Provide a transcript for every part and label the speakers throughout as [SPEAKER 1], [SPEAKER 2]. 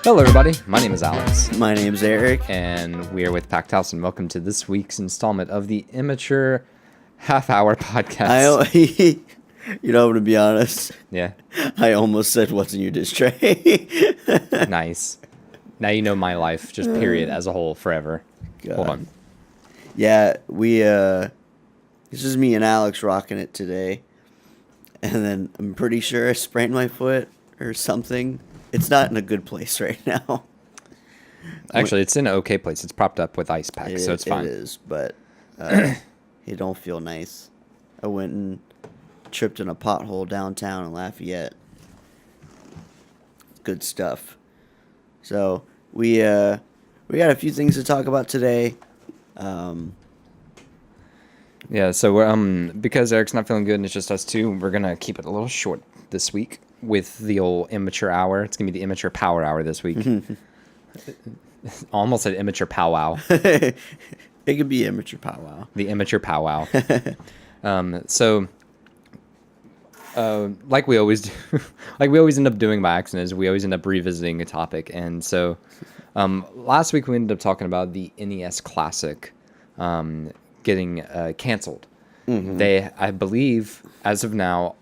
[SPEAKER 1] Hello, everybody. My name is Alex.
[SPEAKER 2] My name's Eric.
[SPEAKER 1] And we are with Packed House, and welcome to this week's installment of the Immature Half-Hour Podcast.
[SPEAKER 2] I'm going to be honest.
[SPEAKER 1] Yeah.
[SPEAKER 2] I almost said, what's in your dish tray?
[SPEAKER 1] Nice. Now you know my life, just period, as a whole, forever.
[SPEAKER 2] God.
[SPEAKER 1] Hold on.
[SPEAKER 2] Yeah, this is me and Alex rocking it today. And then I'm pretty sure I sprained my foot or something. It's not in a good place right now.
[SPEAKER 1] Actually, it's in an okay place. It's propped up with ice packs, so it's fine.
[SPEAKER 2] It is, but it don't feel nice. I went and tripped in a pothole downtown in Lafayette. Good stuff. So we got a few things to talk about today.
[SPEAKER 1] Yeah, so we're, because Eric's not feeling good and it's just us two, we're going to keep it a little short this week with the old Immature Hour. It's going to be the Immature Power Hour this week. Almost said Immature Powwow.
[SPEAKER 2] It could be Immature Powwow.
[SPEAKER 1] The Immature Powwow. Like we always do, like we always end up doing by accident, is we always end up revisiting a topic. And so last week we ended up talking about the NES Classic getting canceled. Mm-hmm. They, I believe, as of now,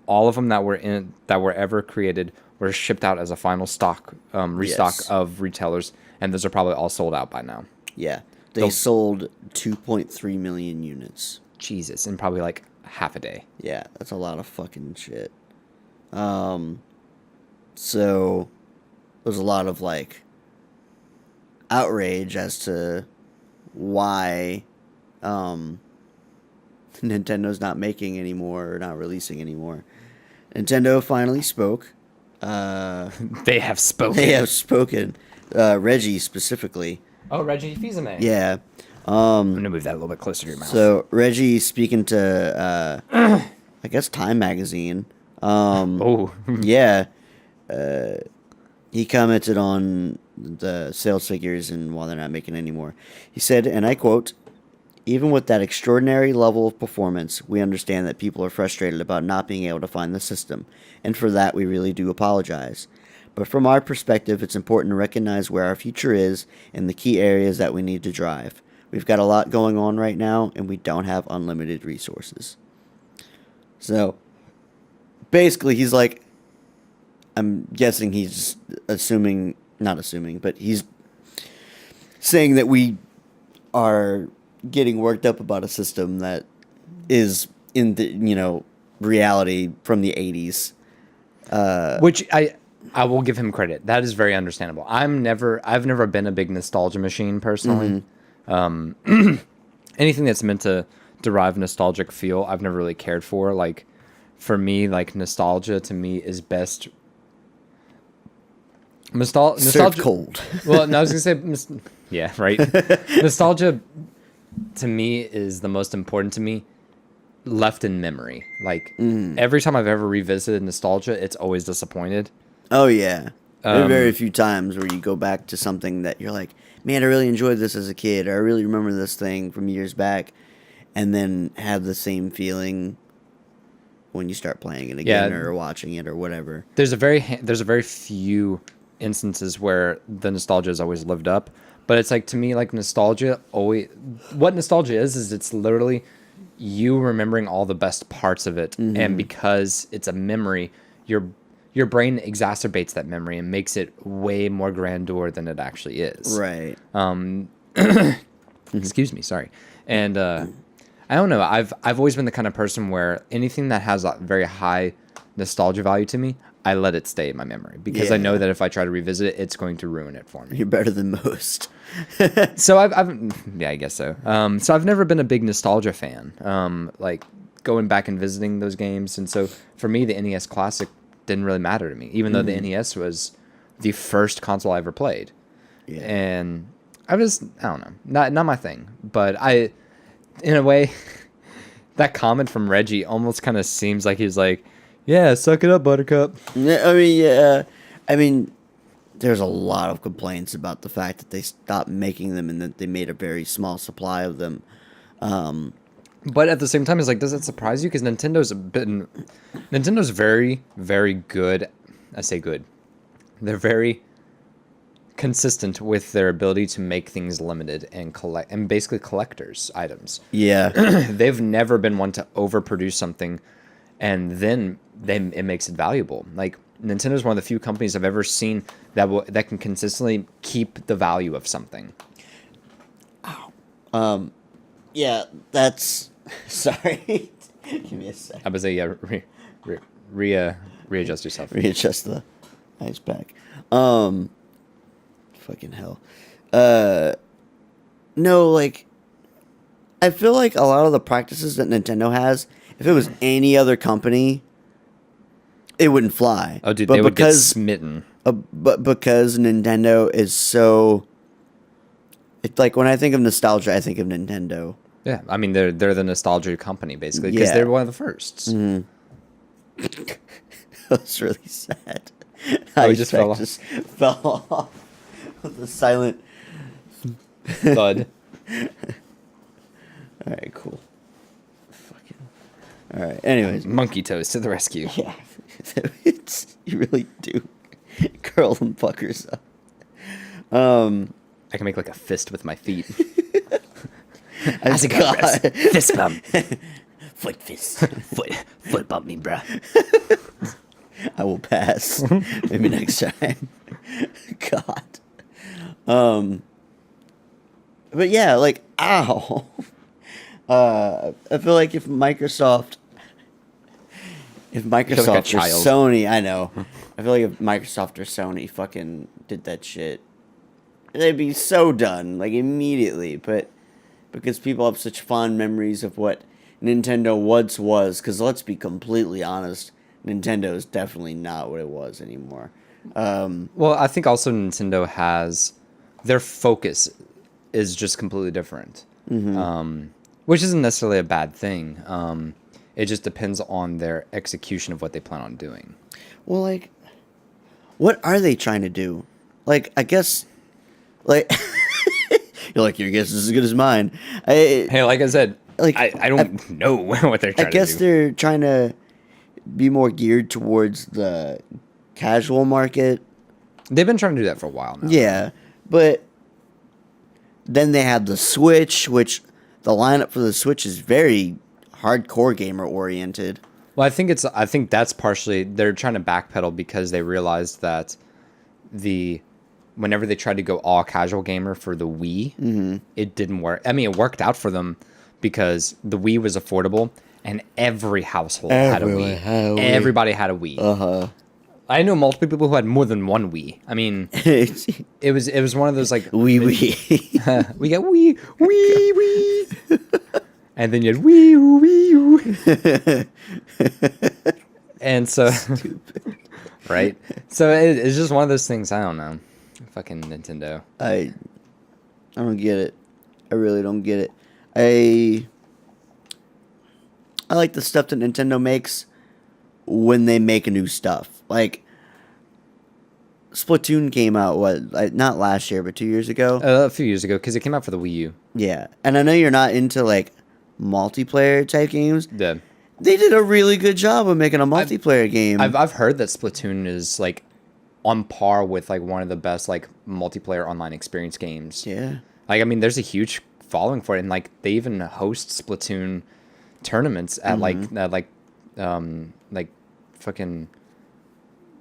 [SPEAKER 1] all of them that were ever created were shipped out as a final stock restock of retailers, and those are probably all sold out by now.
[SPEAKER 2] Yeah, they sold 2.3 million units.
[SPEAKER 1] Jesus, in probably like half a day.
[SPEAKER 2] Yeah, that's a lot of fucking shit. So there's a lot of like outrage as to why Nintendo's not making anymore or not releasing anymore. Nintendo finally spoke.
[SPEAKER 1] They have spoken.
[SPEAKER 2] They have spoken. Reggie specifically.
[SPEAKER 1] Oh, Reggie Fils-Aimé.
[SPEAKER 2] Yeah.
[SPEAKER 1] I'm gonna move that a little bit closer to your mouth.
[SPEAKER 2] So Reggie speaking to, I guess Time Magazine. Yeah. He commented on the sales figures and why they're not making any more. He said, and I quote, "Even with that extraordinary level of performance, we understand that people are frustrated about not being able to find the system, and for that we really do apologize. But from our perspective, it's important to recognize where our future is and the key areas that we need to drive. We've got a lot going on right now, and we don't have unlimited resources." So, basically, he's like, I'm guessing he's not assuming, but he's saying that we are getting worked up about a system that is in the, reality from the 80s.
[SPEAKER 1] Which I will give him credit. That is very understandable. I've never been a big nostalgia machine personally. Mm-hmm. Anything that's meant to derive nostalgic feel, I've never really cared for. Like, for me, like, nostalgia to me is best. Nostalgia
[SPEAKER 2] served cold.
[SPEAKER 1] Well, no, I was gonna say, yeah, right. Nostalgia to me is the most important to me, left in memory. Like, every time I've ever revisited nostalgia, it's always disappointed.
[SPEAKER 2] Oh yeah, there are very few times where you go back to something that you're like, man, I really enjoyed this as a kid, or I really remember this thing from years back, and then have the same feeling when you start playing it again or watching it or whatever.
[SPEAKER 1] There's a very few instances where the nostalgia has always lived up, but it's like, to me, like, nostalgia always, what nostalgia is it's literally you remembering all the best parts of it, and because it's a memory, your brain exacerbates that memory and makes it way more grandeur than it actually is.
[SPEAKER 2] Right.
[SPEAKER 1] Excuse me, sorry. And I don't know, I've always been the kind of person where anything that has a very high nostalgia value to me, I let it stay in my memory, because I know that if I try to revisit it, it's going to ruin it for me.
[SPEAKER 2] You're better than most.
[SPEAKER 1] So yeah, I guess so. So I've never been a big nostalgia fan, like going back and visiting those games. And so for me, the NES Classic didn't really matter to me, even though the NES was the first console I ever played. Yeah. And I don't know, not my thing. But in a way, that comment from Reggie almost kind of seems like he's like, yeah, suck it up, Buttercup.
[SPEAKER 2] I mean, there's a lot of complaints about the fact that they stopped making them and that they made a very small supply of them.
[SPEAKER 1] But at the same time, it's like, does it surprise you? Because Nintendo's very, very good. I say good. They're very consistent with their ability to make things limited and collect, and basically collectors items.
[SPEAKER 2] Yeah.
[SPEAKER 1] They've never been one to overproduce something, and then it makes it valuable. Like Nintendo's one of the few companies I've ever seen that can consistently keep the value of something.
[SPEAKER 2] Yeah, that's... Sorry. Give me a sec.
[SPEAKER 1] I was yeah, readjust yourself.
[SPEAKER 2] Readjust the ice pack. Fucking hell. No, like, I feel like a lot of the practices that Nintendo has, if it was any other company, it wouldn't fly.
[SPEAKER 1] Oh, dude, they would get smitten.
[SPEAKER 2] But because Nintendo is so... It's like, when I think of nostalgia, I think of Nintendo.
[SPEAKER 1] Yeah, I mean, they're the nostalgia company, basically, because they're one of the firsts.
[SPEAKER 2] Mm-hmm. That's really sad.
[SPEAKER 1] Oh, he just fell off.
[SPEAKER 2] Just fell off with a silent
[SPEAKER 1] thud.
[SPEAKER 2] Alright, cool. Fucking... Alright, anyways.
[SPEAKER 1] Monkey toes to the rescue.
[SPEAKER 2] Yeah. You really do curl them fuckers up.
[SPEAKER 1] I can make like a fist with my feet.
[SPEAKER 2] How's it going?
[SPEAKER 1] Fist bump.
[SPEAKER 2] Foot fist.
[SPEAKER 1] Foot bump me, bruh.
[SPEAKER 2] I will pass. Maybe next time. God. But yeah, like, ow. I feel like if Microsoft or Sony, I know. I feel like if Microsoft or Sony fucking did that shit, they'd be so done, like, immediately. But because people have such fond memories of what Nintendo once was, because let's be completely honest, Nintendo is definitely not what it was anymore.
[SPEAKER 1] Well, I think also Nintendo has... Their focus is just completely different. Mm-hmm. Which isn't necessarily a bad thing. It just depends on their execution of what they plan on doing.
[SPEAKER 2] Well, like, what are they trying to do? Like, I guess... Like... You're like, your guess is as good as mine.
[SPEAKER 1] Hey, like I said, like I don't know what they're trying to do. I guess
[SPEAKER 2] they're trying to be more geared towards the casual market.
[SPEAKER 1] They've been trying to do that for a while now.
[SPEAKER 2] Yeah, but then they have the Switch, which the lineup for the Switch is very hardcore gamer oriented.
[SPEAKER 1] Well, I think that's partially they're trying to backpedal because they realized that whenever they tried to go all casual gamer for the Wii, it didn't work. I mean, it worked out for them because the Wii was affordable and every household had a Wii. Everybody had a Wii. Uh-huh. I know multiple people who had more than one Wii. I mean, it was one of those like
[SPEAKER 2] Wii.
[SPEAKER 1] We got Wii. And then you had Wii. And so stupid. Right? So it's just one of those things, I don't know. Fucking Nintendo.
[SPEAKER 2] I don't get it. I really don't get it. I like the stuff that Nintendo makes when they make new stuff. Like, Splatoon came out, not last year, but 2 years ago?
[SPEAKER 1] A few years ago, because it came out for the Wii U.
[SPEAKER 2] Yeah. And I know you're not into, like, multiplayer type games.
[SPEAKER 1] Yeah.
[SPEAKER 2] They did a really good job of making a multiplayer game.
[SPEAKER 1] I've heard that Splatoon is, like, on par with like one of the best like multiplayer online experience games.
[SPEAKER 2] Yeah.
[SPEAKER 1] Like I mean there's a huge following for it and like they even host Splatoon tournaments at like fucking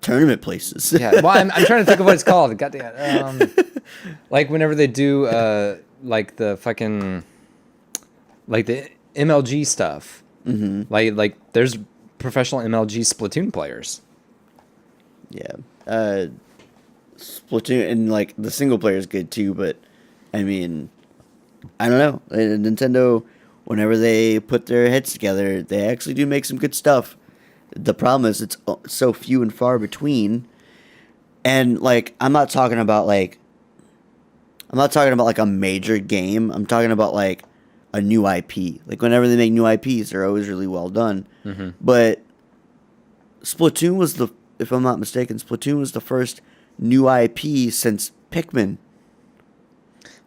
[SPEAKER 2] tournament places.
[SPEAKER 1] Yeah. Well, I'm trying to think of what it's called. Goddamn. Like whenever they do like the fucking like the MLG stuff. Mm-hmm. Like there's professional MLG Splatoon players.
[SPEAKER 2] Yeah. Splatoon and like the single player is good too, but I mean, I don't know. Nintendo, whenever they put their heads together, they actually do make some good stuff. The problem is it's so few and far between, and like I'm not talking about like a major game. I'm talking about like a new IP. Like whenever they make new IPs, they're always really well done. Mm-hmm. But Splatoon was if I'm not mistaken, Splatoon was the first new IP since Pikmin.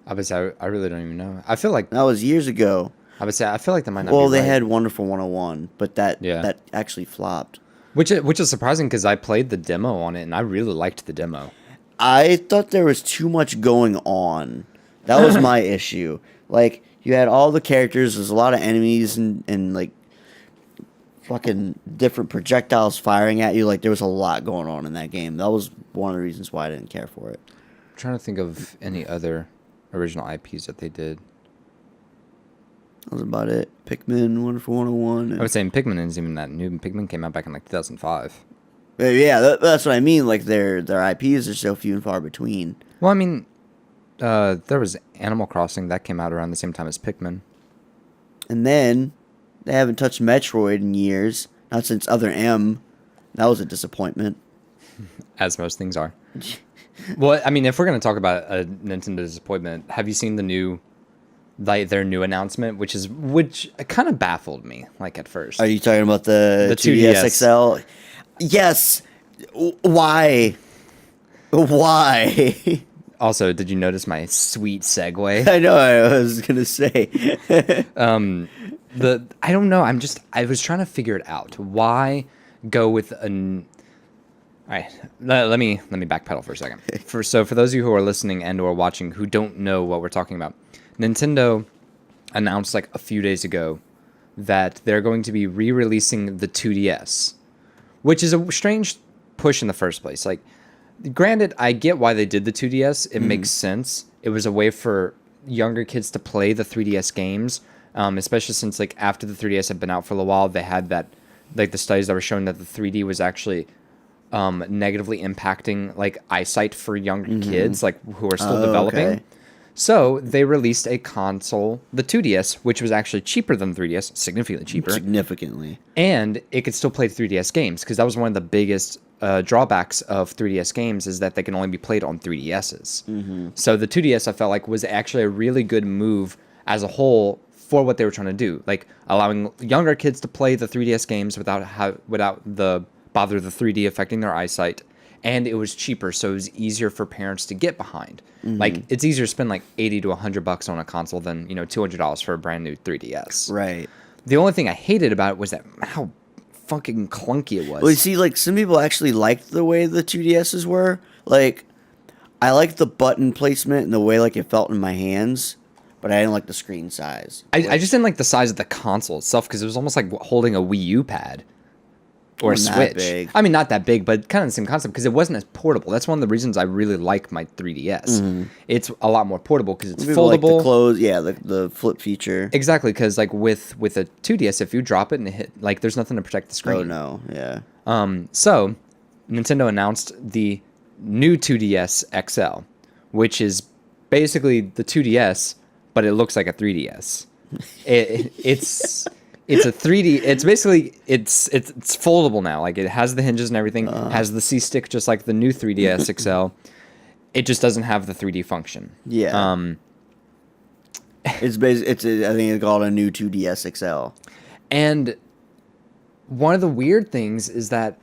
[SPEAKER 1] I really don't even know. I feel like
[SPEAKER 2] that was years ago.
[SPEAKER 1] I would say I feel like that might not.
[SPEAKER 2] Well,
[SPEAKER 1] be
[SPEAKER 2] they
[SPEAKER 1] right.
[SPEAKER 2] had Wonderful 101, but that
[SPEAKER 1] Yeah.
[SPEAKER 2] that actually flopped.
[SPEAKER 1] Which is surprising because I played the demo on it and I really liked the demo.
[SPEAKER 2] I thought there was too much going on. That was my issue. Like, you had all the characters, there's a lot of enemies and like fucking different projectiles firing at you. Like, there was a lot going on in that game. That was one of the reasons why I didn't care for it.
[SPEAKER 1] I'm trying to think of any other original IPs that they did.
[SPEAKER 2] That was about it. Pikmin, Wonderful 101.
[SPEAKER 1] I was saying Pikmin isn't even that new. Pikmin came out back in like 2005.
[SPEAKER 2] Yeah, that's what I mean. Like, their IPs are so few and far between.
[SPEAKER 1] Well, I mean, there was Animal Crossing that came out around the same time as Pikmin.
[SPEAKER 2] And then they haven't touched Metroid in years. Not since Other M. That was a disappointment.
[SPEAKER 1] As most things are. Well, I mean, if we're going to talk about a Nintendo disappointment, have you seen the new, like their new announcement, which kind of baffled me, like at first.
[SPEAKER 2] Are you talking about the 2DS XL? Yes. Why? Why?
[SPEAKER 1] Also, did you notice my sweet segue?
[SPEAKER 2] I know. I was gonna say.
[SPEAKER 1] I don't know. I was trying to figure it out. Why go with an? All right, let me backpedal for a second. For those of you who are listening and or watching who don't know what we're talking about, Nintendo announced like a few days ago that they're going to be re-releasing the 2DS, which is a strange push in the first place. Like, granted, I get why they did the 2DS. It makes sense. It was a way for younger kids to play the 3DS games, especially since like after the 3DS had been out for a while, they had that like the studies that were showing that the 3D was actually negatively impacting like eyesight for younger kids, like who are still developing.
[SPEAKER 2] Okay.
[SPEAKER 1] So they released a console, the 2DS, which was actually cheaper than the 3DS, significantly cheaper.
[SPEAKER 2] Significantly.
[SPEAKER 1] And it could still play 3DS games, because that was one of the biggest drawbacks of 3DS games, is that they can only be played on 3DSs. So the 2DS, I felt like, was actually a really good move as a whole for what they were trying to do, like allowing younger kids to play the 3DS games without the bother the 3D affecting their eyesight. And it was cheaper, so it was easier for parents to get behind. Like, it's easier to spend like $80 to $100 on a console than, $200 for a brand new 3DS.
[SPEAKER 2] Right.
[SPEAKER 1] The only thing I hated about it was that how fucking clunky it was.
[SPEAKER 2] Well, you see, like, some people actually liked the way the 2DSs were. Like, I liked the button placement and the way, like, it felt in my hands, but I didn't like the screen size.
[SPEAKER 1] I just didn't like the size of the console itself, because it was almost like holding a Wii U pad. Or a
[SPEAKER 2] Not
[SPEAKER 1] Switch.
[SPEAKER 2] big.
[SPEAKER 1] I mean, not that big, but kind of the same concept, because it wasn't as portable. That's one of the reasons I really like my 3DS. It's a lot more portable because it's
[SPEAKER 2] People
[SPEAKER 1] foldable.
[SPEAKER 2] Like the flip feature.
[SPEAKER 1] Exactly, because like with a 2DS, if you drop it and it hit, like there's nothing to protect the screen.
[SPEAKER 2] Oh no, yeah.
[SPEAKER 1] So Nintendo announced the new 2DS XL, which is basically the 2DS, but it looks like a 3DS. It's a 3D. It's basically it's foldable now. Like, it has the hinges and everything. Has the C stick just like the new 3DS XL. It just doesn't have the 3D function.
[SPEAKER 2] Yeah. It's basically, I think it's called a new 2DS XL.
[SPEAKER 1] And one of the weird things is that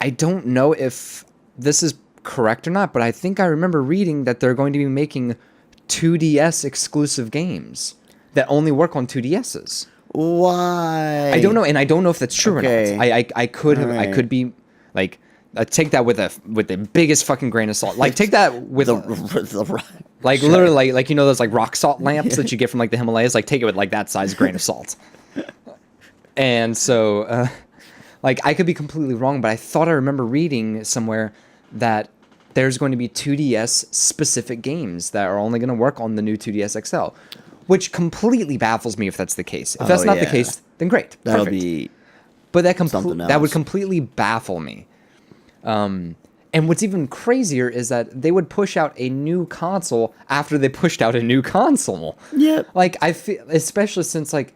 [SPEAKER 1] I don't know if this is correct or not, but I think I remember reading that they're going to be making 2DS exclusive games that only work on 2DSs.
[SPEAKER 2] Why?
[SPEAKER 1] I don't know, and I don't know if that's true or
[SPEAKER 2] Okay.
[SPEAKER 1] not. I could have, I
[SPEAKER 2] Alright.
[SPEAKER 1] could be like, take that with the biggest fucking grain of salt. Like, take that with like literally like those like rock salt lamps that you get from like the Himalayas. Like, take it with like that size grain of salt. And so, like, I could be completely wrong, but I thought I remember reading somewhere that there's going to be 2DS specific games that are only going to work on the new 2DS XL. Which completely baffles me if that's the case. If that's not the case, then great.
[SPEAKER 2] That'll
[SPEAKER 1] perfect.
[SPEAKER 2] be
[SPEAKER 1] But that
[SPEAKER 2] something
[SPEAKER 1] that would
[SPEAKER 2] else.
[SPEAKER 1] completely baffle me. And what's even crazier is that they would push out a new console after they pushed out a new console.
[SPEAKER 2] Yep.
[SPEAKER 1] Like, I feel, especially since like,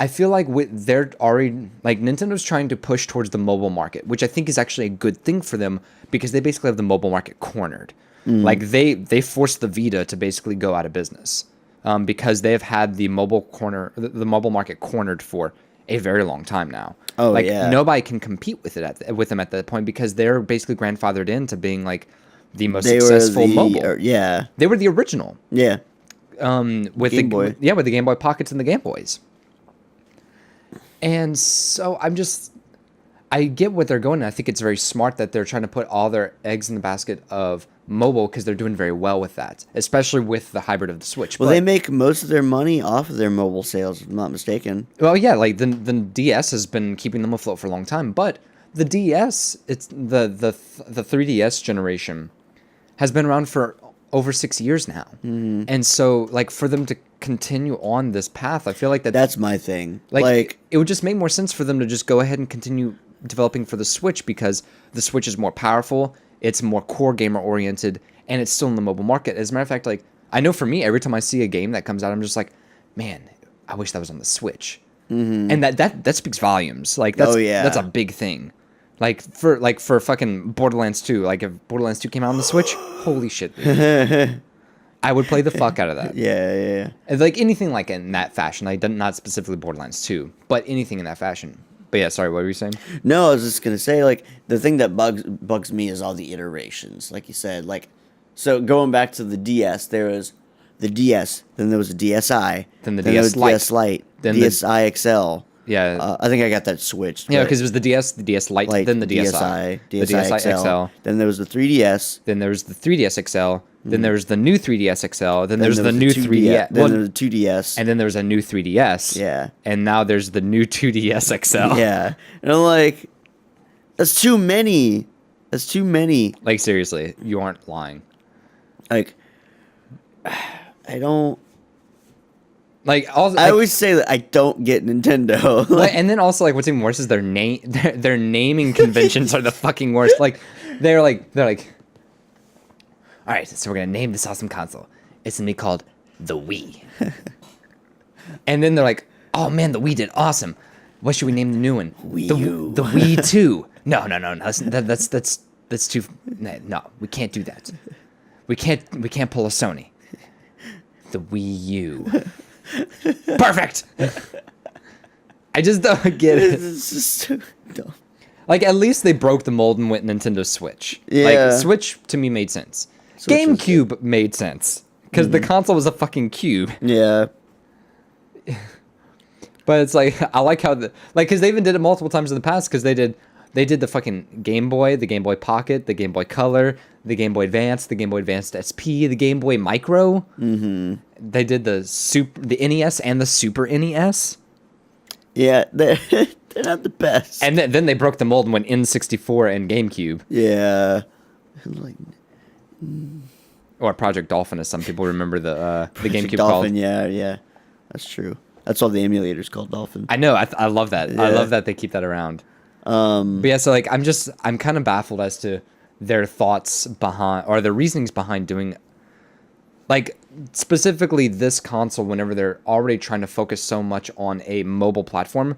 [SPEAKER 1] I feel like they're already, like, Nintendo's trying to push towards the mobile market, which I think is actually a good thing for them, because they basically have the mobile market cornered. Like, they forced the Vita to basically go out of business. Because they've had the mobile market cornered for a very long time now.
[SPEAKER 2] Oh,
[SPEAKER 1] like,
[SPEAKER 2] yeah.
[SPEAKER 1] nobody can compete with them at that point, because they're basically grandfathered into being like the most
[SPEAKER 2] They
[SPEAKER 1] successful
[SPEAKER 2] were
[SPEAKER 1] mobile.
[SPEAKER 2] yeah.
[SPEAKER 1] They were the original.
[SPEAKER 2] Yeah.
[SPEAKER 1] with
[SPEAKER 2] Game Boy.
[SPEAKER 1] with the Game Boy Pockets and the Game Boys. And so I get what they're going. And I think it's very smart that they're trying to put all their eggs in the basket of mobile because they're doing very well with that, especially with the hybrid of the Switch.
[SPEAKER 2] Well, they make most of their money off of their mobile sales, if I'm not mistaken.
[SPEAKER 1] Well, yeah, like the DS has been keeping them afloat for a long time, but the DS, it's the 3DS generation has been around for over 6 years now.
[SPEAKER 2] Mm-hmm.
[SPEAKER 1] And so like for them to continue on this path, I feel like
[SPEAKER 2] that's my thing.
[SPEAKER 1] Like it would just make more sense for them to just go ahead and continue developing for the Switch because the Switch is more powerful, it's more core gamer oriented, and it's still in the mobile market. As a matter of fact, like I know for me, every time I see a game that comes out, I'm just like, man, I wish that was on the Switch. Mm-hmm. And that speaks volumes. Like that's a big thing. Like for fucking Borderlands 2, like if Borderlands 2 came out on the Switch, holy shit, baby. I would play the fuck out of that.
[SPEAKER 2] Yeah.
[SPEAKER 1] Like anything like in that fashion, like not specifically Borderlands 2, but anything in that fashion. But yeah, sorry, what were you saying?
[SPEAKER 2] No, I was just gonna say, like, the thing that bugs me is all the iterations, like you said. Like, so going back to the DS, there was the DS, then there was the DSi,
[SPEAKER 1] then the DS Lite,
[SPEAKER 2] DS Lite, then DSi XL.
[SPEAKER 1] Yeah,
[SPEAKER 2] I think I got that switched.
[SPEAKER 1] Yeah, because it was the DS Lite, then the DSi,
[SPEAKER 2] the DSi XL. Then there was the 3DS.
[SPEAKER 1] Then there was the 3DS XL. Then there was the new 3DS XL. Then there's the new 3DS.
[SPEAKER 2] Then there was the 2DS.
[SPEAKER 1] And then there was a new 3DS.
[SPEAKER 2] Yeah.
[SPEAKER 1] And now there's the new 2DS XL.
[SPEAKER 2] Yeah. And I'm like, that's too many. That's too many.
[SPEAKER 1] Like, seriously, you aren't lying.
[SPEAKER 2] Like, I don't...
[SPEAKER 1] Like, also,
[SPEAKER 2] I always say that I don't get Nintendo.
[SPEAKER 1] Like, and then also, like, what's even worse is their naming conventions are the fucking worst. Like, they're like, all right, so we're gonna name this awesome console. It's gonna be called the Wii. And then they're like, oh man, the Wii did awesome. What should we name the new one?
[SPEAKER 2] Wii U.
[SPEAKER 1] The Wii 2. No. That's too. No, we can't do that. We can't pull a Sony. The Wii U. Perfect. I just don't get it.
[SPEAKER 2] It's just so dumb.
[SPEAKER 1] Like, at least they broke the mold and went Nintendo Switch.
[SPEAKER 2] Yeah.
[SPEAKER 1] Like, Switch to me made sense.
[SPEAKER 2] Switch
[SPEAKER 1] GameCube made sense because the console was a fucking cube.
[SPEAKER 2] Yeah.
[SPEAKER 1] But it's like, I like how because they even did it multiple times in the past because they did the fucking Game Boy, the Game Boy Pocket, the Game Boy Color, the Game Boy Advance, the Game Boy Advanced SP, the Game Boy Micro. Mm-hmm. They did the NES and the Super NES.
[SPEAKER 2] Yeah, they're not the best.
[SPEAKER 1] And then they broke the mold and went N64 and GameCube.
[SPEAKER 2] Yeah. Like,
[SPEAKER 1] or Project Dolphin, as some people remember the GameCube
[SPEAKER 2] Dolphin,
[SPEAKER 1] called.
[SPEAKER 2] Yeah. That's true. That's all the emulators called Dolphin.
[SPEAKER 1] I know. I love that.
[SPEAKER 2] Yeah.
[SPEAKER 1] I love that they keep that around. But yeah, so like I'm kind of baffled as to their thoughts behind or their reasonings behind doing, like, specifically this console. Whenever they're already trying to focus so much on a mobile platform,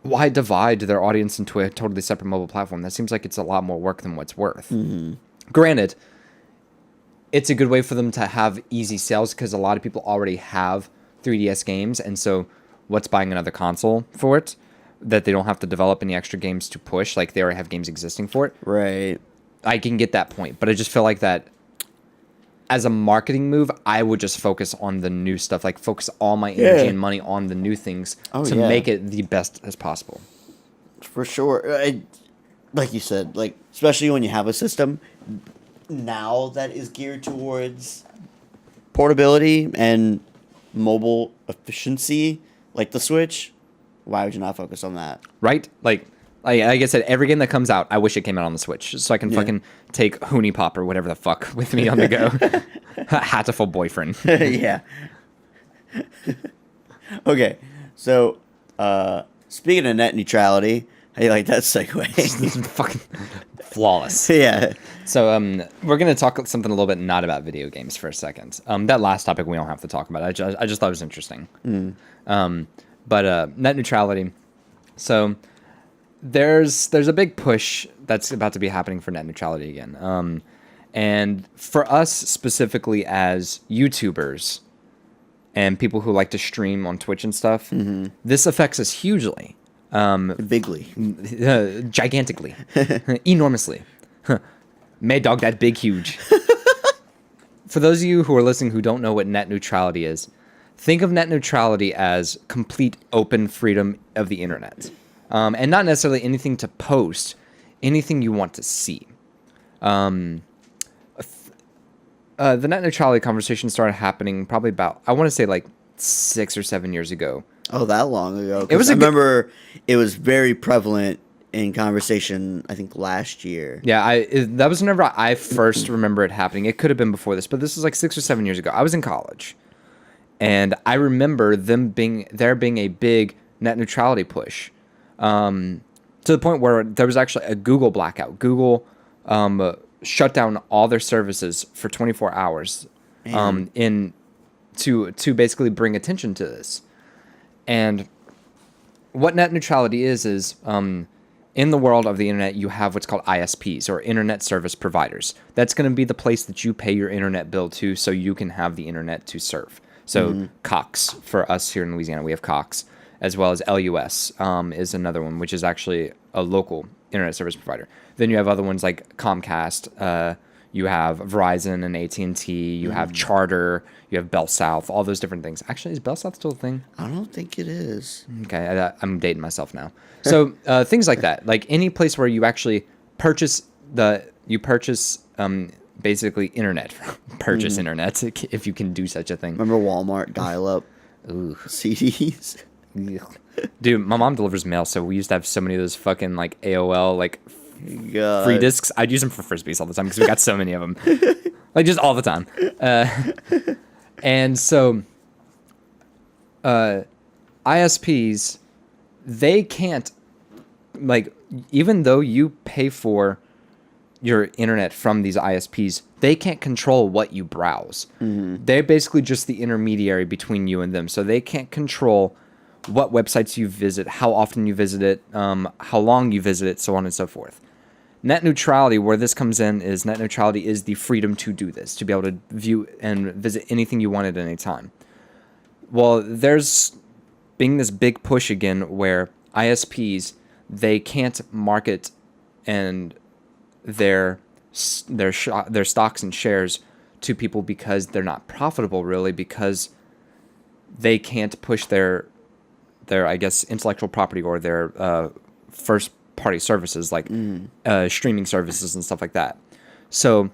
[SPEAKER 1] why divide their audience into a totally separate mobile platform? That seems like it's a lot more work than what's worth. Mm-hmm. Granted, it's a good way for them to have easy sales because a lot of people already have 3DS games, and so what's buying another console for it that they don't have to develop any extra games to push? Like, they already have games existing for it.
[SPEAKER 2] Right.
[SPEAKER 1] I can get that point, but I just feel like that as a marketing move, I would just focus on the new stuff, like focus all my energy and money on the new things to make it the best as possible.
[SPEAKER 2] For sure. Like you said, like, especially when you have a system now that is geared towards portability and mobile efficiency, like the Switch, why would you not focus on that? Right?
[SPEAKER 1] Like I said, every game that comes out, I wish it came out on the Switch so I can fucking take Hoonie Pop or whatever the fuck with me on the go. Hatful boyfriend.
[SPEAKER 2] Yeah. Okay, so speaking of net neutrality, how do you like that segue?
[SPEAKER 1] Fucking flawless.
[SPEAKER 2] Yeah.
[SPEAKER 1] So we're gonna talk something a little bit not about video games for a second. That last topic we don't have to talk about. I just thought it was interesting. But net neutrality. So there's a big push that's about to be happening for net neutrality again. And for us specifically as YouTubers and people who like to stream on Twitch and stuff, this affects us hugely.
[SPEAKER 2] Bigly.
[SPEAKER 1] Gigantically. Enormously. Mad Dog, that big huge. for those of you who are listening who don't know what net neutrality is, think of net neutrality as complete open freedom of the internet, and not necessarily anything to post, anything you want to see. The net neutrality conversation started happening probably about, I want to say like 6 or 7 years ago.
[SPEAKER 2] Oh, that long ago.
[SPEAKER 1] It was
[SPEAKER 2] I remember it was very prevalent in conversation, I think, last year.
[SPEAKER 1] Yeah, that was whenever I first remember it happening. It could have been before this, but this was like 6 or 7 years ago. I was in college, and I remember there being a big net neutrality push, to the point where there was actually a Google blackout. Google shut down all their services for 24 hours, to basically bring attention to this. And what net neutrality is in the world of the internet, you have what's called ISPs, or internet service providers. That's going to be the place that you pay your internet bill to so you can have the internet to surf. So Cox, for us here in Louisiana, we have Cox, as well as LUS is another one, which is actually a local internet service provider. Then you have other ones like Comcast, you have Verizon and AT&T, you have Charter, you have Bell South, all those different things. Actually, is Bell South still a thing?
[SPEAKER 2] I don't think it is.
[SPEAKER 1] Okay, I'm dating myself now. So things like that, like any place where you actually purchase basically internet, internet, if you can do such a thing.
[SPEAKER 2] Remember Walmart dial-up CDs?
[SPEAKER 1] Dude, my mom delivers mail, so we used to have so many of those fucking like AOL like
[SPEAKER 2] God.
[SPEAKER 1] free discs. I'd use them for frisbees all the time because we got so many of them, like just all the time. And so, ISPs, they can't, like, even though you pay for your internet from these ISPs, they can't control what you browse. They're basically just the intermediary between you and them. So they can't control what websites you visit, how often you visit it, how long you visit it, so on and so forth. Net neutrality, where this comes in, is net neutrality is the freedom to do this, to be able to view and visit anything you want at any time. Well, there's being this big push again where ISPs, they can't market and their stocks and shares to people because they're not profitable, really, because they can't push their I guess intellectual property or their first party services like streaming services and stuff like that. So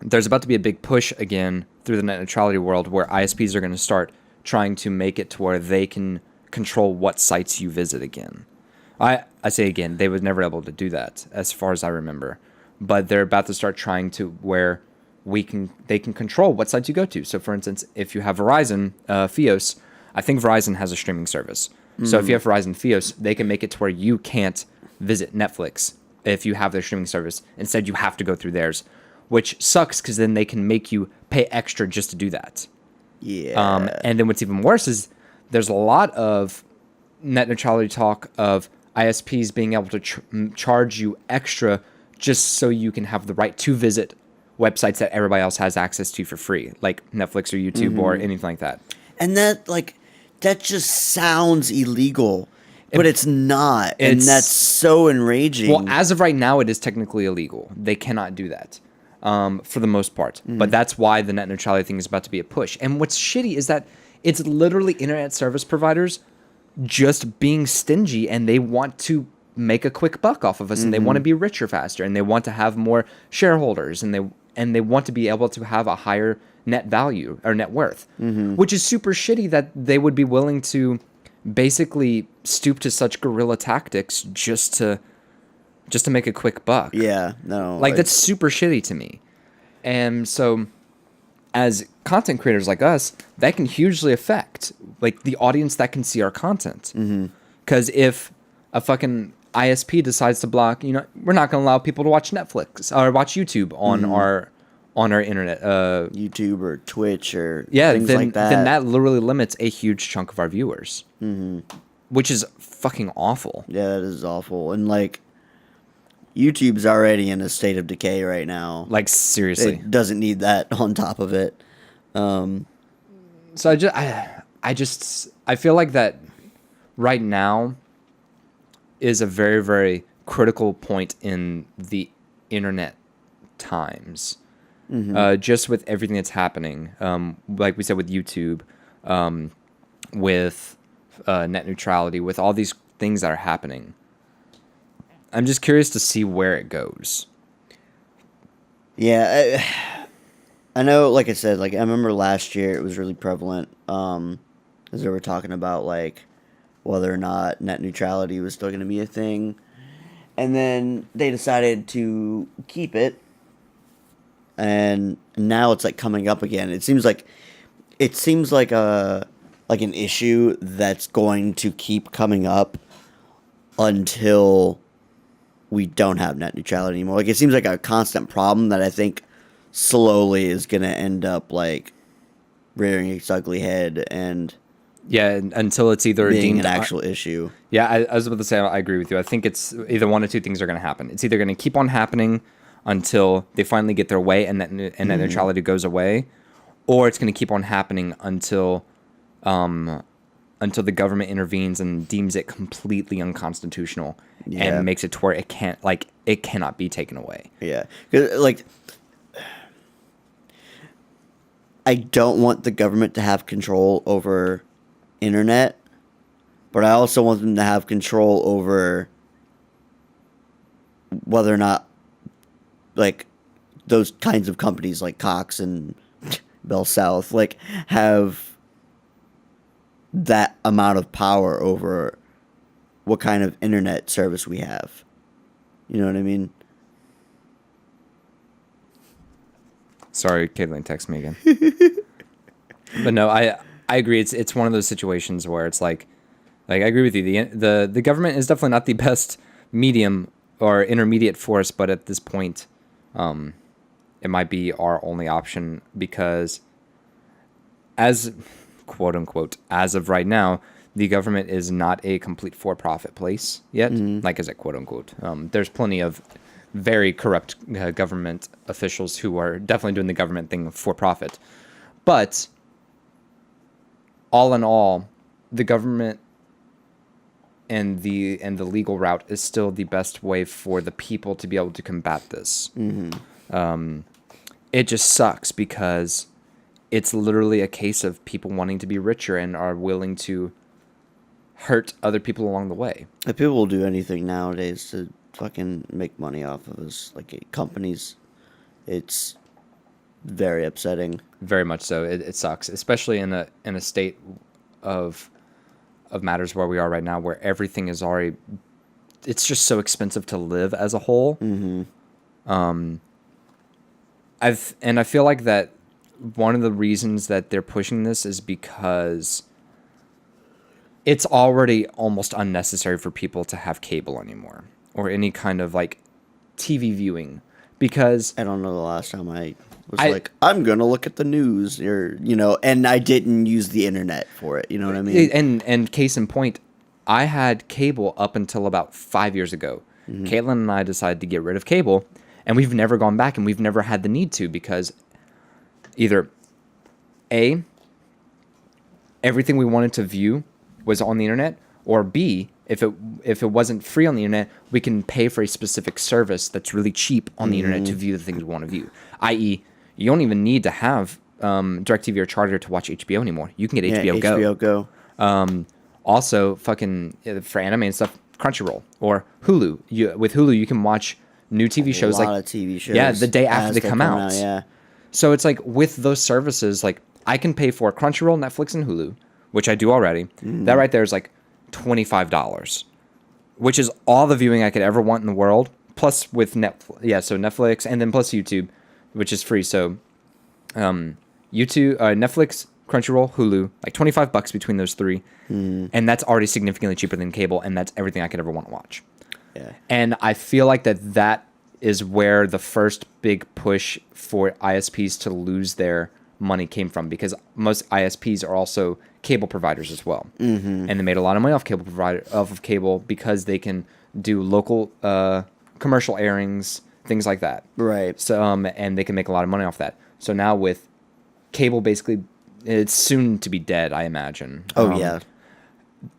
[SPEAKER 1] there's about to be a big push again through the net neutrality world where ISPs are going to start trying to make it to where they can control what sites you visit again. I say again, they was never able to do that as far as I remember, but they're about to start trying to where they can control what sites you go to. So for instance, if you have Verizon, Fios, I think Verizon has a streaming service. So if you have Verizon Fios, they can make it to where you can't visit Netflix if you have their streaming service. Instead, you have to go through theirs, which sucks because then they can make you pay extra just to do that.
[SPEAKER 2] Yeah.
[SPEAKER 1] And then what's even worse is there's a lot of net neutrality talk of ISPs being able to charge you extra just so you can have the right to visit websites that everybody else has access to for free, like Netflix or YouTube or anything like that.
[SPEAKER 2] And that just sounds illegal, but it's not, and that's so enraging.
[SPEAKER 1] Well, as of right now, it is technically illegal. They cannot do that for the most part. But that's why the net neutrality thing is about to be a push. And what's shitty is that it's literally internet service providers just being stingy, and they want to make a quick buck off of us, and they want to be richer faster, and they want to have more shareholders, and they want to be able to have a higher net value or net worth, which is super shitty that they would be willing to basically stoop to such guerrilla tactics just to make a quick buck.
[SPEAKER 2] Yeah, no.
[SPEAKER 1] Like that's super shitty to me. And so as content creators like us, that can hugely affect like the audience that can see our content. Because if a fucking ISP decides to block, we're not going to allow people to watch Netflix or watch YouTube on our internet,
[SPEAKER 2] YouTube or Twitch or things like that.
[SPEAKER 1] Then that literally limits a huge chunk of our viewers, which is fucking awful.
[SPEAKER 2] Yeah, that is awful. And like, YouTube's already in a state of decay right now.
[SPEAKER 1] Like seriously,
[SPEAKER 2] it doesn't need that on top of it.
[SPEAKER 1] So I feel like that right now is a very, very critical point in the internet times. just with everything that's happening. Like we said with YouTube, with net neutrality, with all these things that are happening. I'm just curious to see where it goes.
[SPEAKER 2] Yeah, I know, like I said, like I remember last year it was really prevalent, as they were talking about like whether or not net neutrality was still going to be a thing, and then they decided to keep it, and now it's like coming up again. It seems like an issue that's going to keep coming up until we don't have net neutrality anymore. Like, it seems like a constant problem that I think slowly is going to end up like rearing its ugly head and
[SPEAKER 1] until it's either
[SPEAKER 2] being
[SPEAKER 1] deemed
[SPEAKER 2] an actual issue.
[SPEAKER 1] Yeah, I was about to say I agree with you. I think it's either one or two things are going to happen. It's either going to keep on happening until they finally get their way and net neutrality goes away, or it's going to keep on happening until the government intervenes and deems it completely unconstitutional and makes it to where it cannot be taken away.
[SPEAKER 2] Yeah, 'cause, like, I don't want the government to have control over internet, but I also want them to have control over whether or not, like, those kinds of companies like Cox and Bell South, like, have that amount of power over what kind of internet service we have. You know what I mean?
[SPEAKER 1] Sorry, Caitlin, text me again. But no, I agree. It's one of those situations where it's like I agree with you. The government is definitely not the best medium or intermediate force, but at this point, it might be our only option because, as quote unquote, as of right now, the government is not a complete for-profit place yet. Like I said, quote unquote. There's plenty of very corrupt government officials who are definitely doing the government thing for profit. But all in all, the government and the legal route is still the best way for the people to be able to combat this. It just sucks because it's literally a case of people wanting to be richer and are willing to hurt other people along the way.
[SPEAKER 2] People will do anything nowadays to fucking make money off of us, like companies. It's very upsetting.
[SPEAKER 1] Very much so. It sucks, especially in a state of matters where we are right now, where everything is already. It's just so expensive to live as a whole. I feel like that one of the reasons that they're pushing this is because it's already almost unnecessary for people to have cable anymore or any kind of like TV viewing, because
[SPEAKER 2] I don't know the last time I was like, I'm going to look at the news or, and I didn't use the internet for it. You know what I mean?
[SPEAKER 1] And case in point, I had cable up until about 5 years ago. Caitlin and I decided to get rid of cable, and we've never gone back, and we've never had the need to, because either A, everything we wanted to view was on the internet, or B, if it wasn't free on the internet, we can pay for a specific service that's really cheap on the internet to view the things we want to view. I.e., you don't even need to have DirecTV or Charter to watch HBO anymore. You can get HBO Go.
[SPEAKER 2] HBO Go.
[SPEAKER 1] Also, fucking for anime and stuff, Crunchyroll or Hulu. With Hulu, you can watch new TV shows.
[SPEAKER 2] A lot of TV shows.
[SPEAKER 1] Yeah, the day after they come out.
[SPEAKER 2] Yeah.
[SPEAKER 1] So it's like with those services, like I can pay for Crunchyroll, Netflix, and Hulu, which I do already. That right there is like $25, which is all the viewing I could ever want in the world. Plus with Netflix, and then plus YouTube, which is free. So YouTube, Netflix, Crunchyroll, Hulu, like $25 between those three, and that's already significantly cheaper than cable, and that's everything I could ever want to watch.
[SPEAKER 2] Yeah.
[SPEAKER 1] And I feel like that is where the first big push for ISPs to lose their money came from, because most ISPs are also cable providers as well, and they made a lot of money off cable because they can do local commercial airings, things like that.
[SPEAKER 2] Right.
[SPEAKER 1] So and they can make a lot of money off that. So now with cable, basically, it's soon to be dead, I imagine.
[SPEAKER 2] Yeah.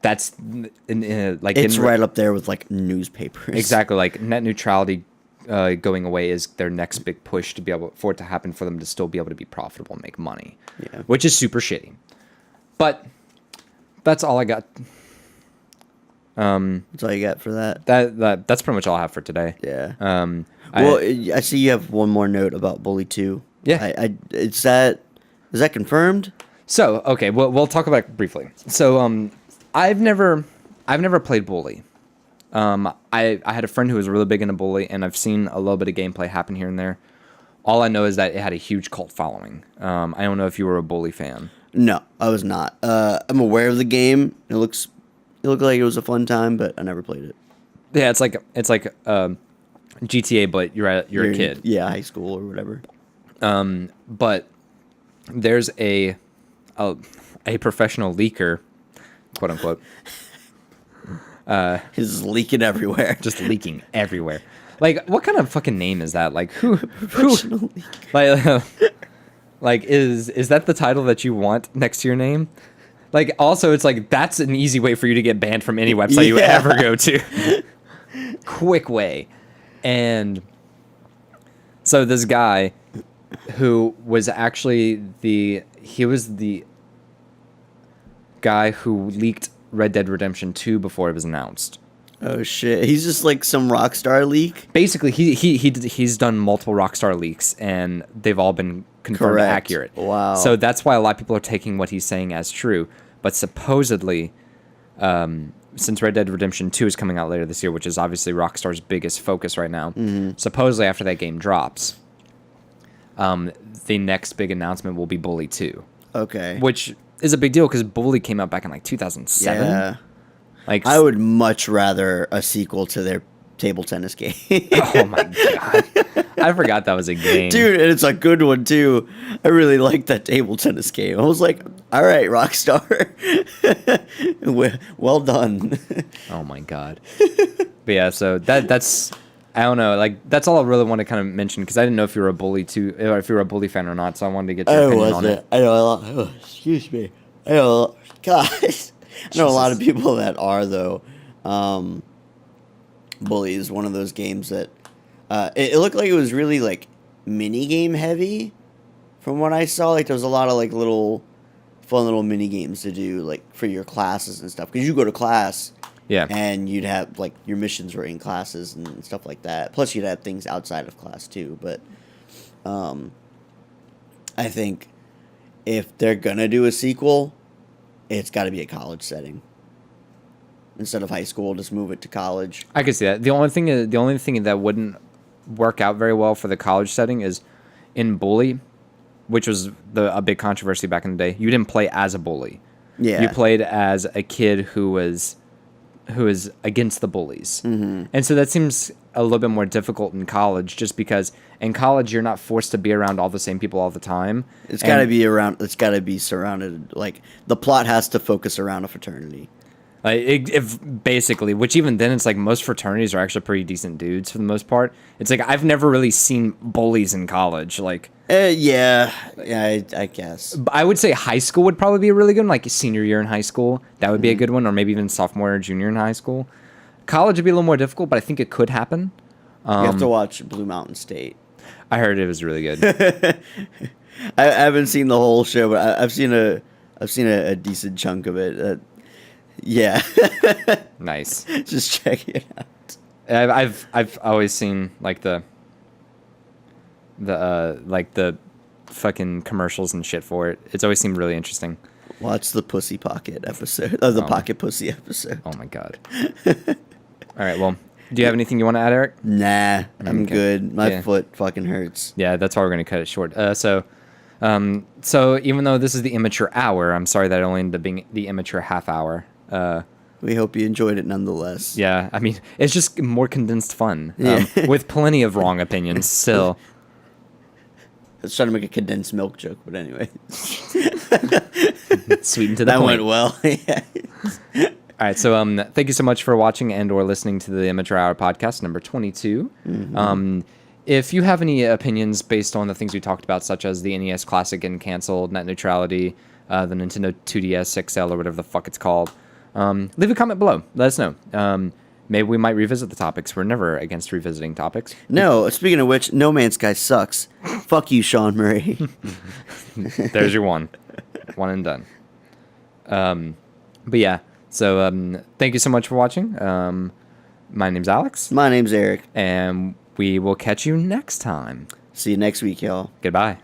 [SPEAKER 1] That's
[SPEAKER 2] it's right up there with like newspapers.
[SPEAKER 1] Exactly, like net neutrality going away is their next big push to be able for it to happen for them to still be able to be profitable and make money, which is super shitty. But that's all I got.
[SPEAKER 2] That's all you got for that.
[SPEAKER 1] That's pretty much all I have for today.
[SPEAKER 2] Yeah. Well, I see you have one more note about Bully 2.
[SPEAKER 1] Yeah.
[SPEAKER 2] Is that confirmed?
[SPEAKER 1] So okay, we'll talk about it briefly. So I've never played Bully. I had a friend who was really big into Bully, and I've seen a little bit of gameplay happen here and there. All I know is that it had a huge cult following. I don't know if you were a Bully fan.
[SPEAKER 2] No, I was not. I'm aware of the game. It looked like it was a fun time, but I never played it.
[SPEAKER 1] Yeah, it's like GTA, but you're a kid.
[SPEAKER 2] Yeah, high school or whatever.
[SPEAKER 1] But there's a professional leaker, quote unquote.
[SPEAKER 2] He's leaking everywhere.
[SPEAKER 1] Just leaking everywhere. Like, what kind of fucking name is that? Like, who like is that the title that you want next to your name? Like, also, it's like, that's an easy way for you to get banned from any website you ever go to. Quick way. And so this guy who was actually he was the guy who leaked Red Dead Redemption 2 before it was announced.
[SPEAKER 2] Oh shit! He's just like some Rockstar leak.
[SPEAKER 1] Basically, he's done multiple Rockstar leaks, and they've all been confirmed accurate.
[SPEAKER 2] Wow!
[SPEAKER 1] So that's why a lot of people are taking what he's saying as true. But supposedly, since Red Dead Redemption 2 is coming out later this year, which is obviously Rockstar's biggest focus right now, supposedly after that game drops, the next big announcement will be Bully 2.
[SPEAKER 2] Okay.
[SPEAKER 1] Which is a big deal because Bully came out back in like 2007.
[SPEAKER 2] Yeah.
[SPEAKER 1] Like,
[SPEAKER 2] I would much rather a sequel to their table tennis game.
[SPEAKER 1] Oh my god. I forgot that was a game.
[SPEAKER 2] Dude, and it's a good one too. I really like that table tennis game. I was like, all right, Rockstar. Well done.
[SPEAKER 1] Oh my god. But yeah, so that's I don't know, like that's all I really want to kind of mention because I didn't know if you were a Bully too, or if you were a Bully fan or not, so I wanted to get your opinion on it.
[SPEAKER 2] I know a lot. Oh, excuse me. I know. Guys. I know a lot of people that are though. Bully is one of those games that it looked like it was really like mini game heavy. From what I saw, like there was a lot of like fun little mini games to do like for your classes and stuff. Because you go to class, and you'd have like your missions were in classes and stuff like that. Plus, you'd have things outside of class too. But I think if they're gonna do a sequel, it's got to be a college setting. Instead of high school, just move it to college.
[SPEAKER 1] I could see that. The only thing that wouldn't work out very well for the college setting is in Bully, which was a big controversy back in the day. You didn't play as a bully.
[SPEAKER 2] Yeah.
[SPEAKER 1] You played as a kid who was against the bullies. Mm-hmm. And so that seems a little bit more difficult in college, just because in college you're not forced to be around all the same people all the time.
[SPEAKER 2] It's got to be surrounded, like the plot has to focus around a fraternity.
[SPEAKER 1] If basically, which even then it's like most fraternities are actually pretty decent dudes for the most part. It's like I've never really seen bullies in college. Like,
[SPEAKER 2] I guess.
[SPEAKER 1] I would say high school would probably be a really good one, like senior year in high school. That would be a good one, or maybe even sophomore or junior in high school. College would be a little more difficult, but I think it could happen.
[SPEAKER 2] You have to watch Blue Mountain State.
[SPEAKER 1] I heard it was really good.
[SPEAKER 2] I haven't seen the whole show, but I've seen a decent chunk of it. Yeah.
[SPEAKER 1] Nice.
[SPEAKER 2] Just checking it out.
[SPEAKER 1] I've always seen like the fucking commercials and shit for it. It's always seemed really interesting.
[SPEAKER 2] Watch the Pussy Pocket episode. The Pocket Pussy episode.
[SPEAKER 1] Oh my god. All right, well, do you have anything you want to add, Eric?
[SPEAKER 2] Nah, I'm good. My foot fucking hurts.
[SPEAKER 1] Yeah, that's why we're gonna cut it short. So even though this is the Immature Hour, I'm sorry that it only ended up being the Immature Half Hour.
[SPEAKER 2] We hope you enjoyed it nonetheless.
[SPEAKER 1] Yeah, I mean, it's just more condensed fun, with plenty of wrong opinions still.
[SPEAKER 2] I was trying to make a condensed milk joke, but anyway.
[SPEAKER 1] Sweetened to the point.
[SPEAKER 2] That went well. Yeah.
[SPEAKER 1] All right, so thank you so much for watching and or listening to the Immature Hour podcast, number 22. Mm-hmm. If you have any opinions based on the things we talked about, such as the NES Classic getting canceled, net neutrality, the Nintendo 2DS XL, or whatever the fuck it's called, leave a comment below. Let us know. maybe we might revisit the topics. We're never against revisiting topics.
[SPEAKER 2] No, speaking of which, No Man's Sky sucks. Fuck you, Sean Murray.
[SPEAKER 1] There's your one. One and done. But yeah, so thank you so much for watching. My name's Alex.
[SPEAKER 2] My name's Eric.
[SPEAKER 1] And we will catch you next time.
[SPEAKER 2] See you next week, y'all.
[SPEAKER 1] Goodbye.